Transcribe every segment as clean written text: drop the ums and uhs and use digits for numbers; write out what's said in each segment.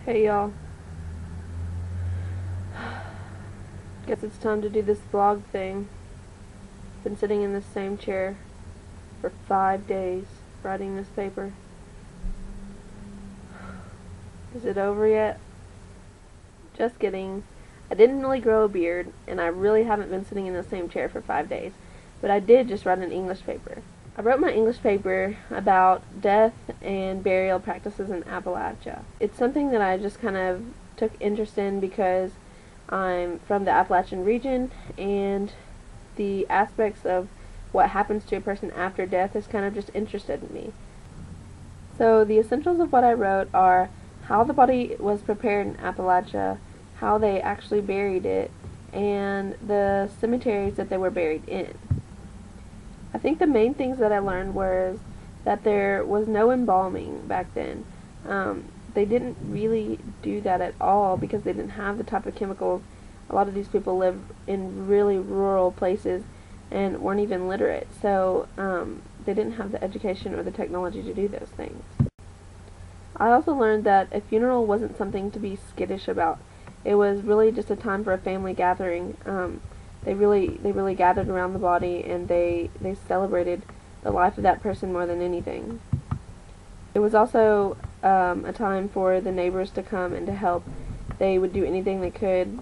Hey y'all, guess it's time to do this vlog thing. Been sitting in this same chair for 5 days writing this paper. Is it over yet? Just kidding. I didn't really grow a beard, and I really haven't been sitting in the same chair for 5 days, but I did just write an English paper. I wrote my English paper about death and burial practices in Appalachia. It's something that I just kind of took interest in because I'm from the Appalachian region, and the aspects of what happens to a person after death has kind of just interested me. So the essentials of what I wrote are how the body was prepared in Appalachia, how they actually buried it, and the cemeteries that they were buried in. I think the main things that I learned was that there was no embalming back then. They didn't really do that at all because they didn't have the type of chemicals. A lot of these people lived in really rural places and weren't even literate, so they didn't have the education or the technology to do those things. I also learned that a funeral wasn't something to be skittish about. It was really just a time for a family gathering. They really gathered around the body, and they celebrated the life of that person more than anything. It was also a time for the neighbors to come and to help. They would do anything they could,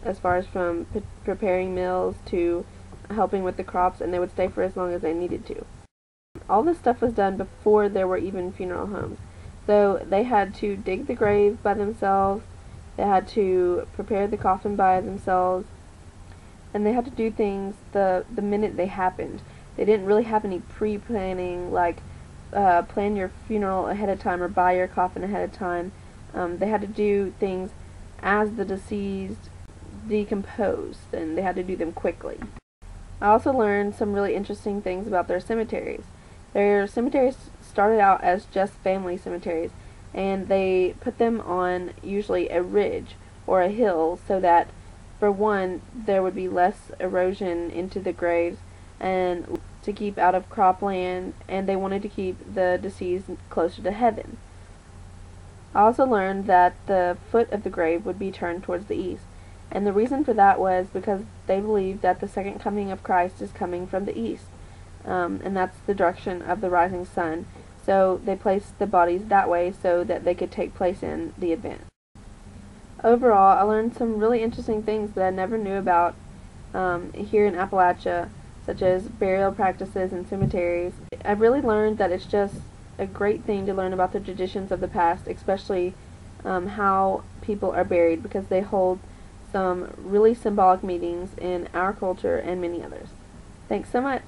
as far as from preparing meals to helping with the crops, and they would stay for as long as they needed to. All this stuff was done before there were even funeral homes. So they had to dig the grave by themselves, they had to prepare the coffin by themselves, and they had to do things the minute they happened. They didn't really have any pre-planning, like plan your funeral ahead of time or buy your coffin ahead of time. They had to do things as the deceased decomposed, and they had to do them quickly. I also learned some really interesting things about their cemeteries. Their cemeteries started out as just family cemeteries, and they put them on usually a ridge or a hill so that, for one, there would be less erosion into the graves and to keep out of cropland, and they wanted to keep the deceased closer to heaven. I also learned that the foot of the grave would be turned towards the east, and the reason for that was because they believed that the second coming of Christ is coming from the east, and that's the direction of the rising sun. So they placed the bodies that way so that they could take place in the event. Overall, I learned some really interesting things that I never knew about here in Appalachia, such as burial practices and cemeteries. I really learned that it's just a great thing to learn about the traditions of the past, especially how people are buried, because they hold some really symbolic meanings in our culture and many others. Thanks so much.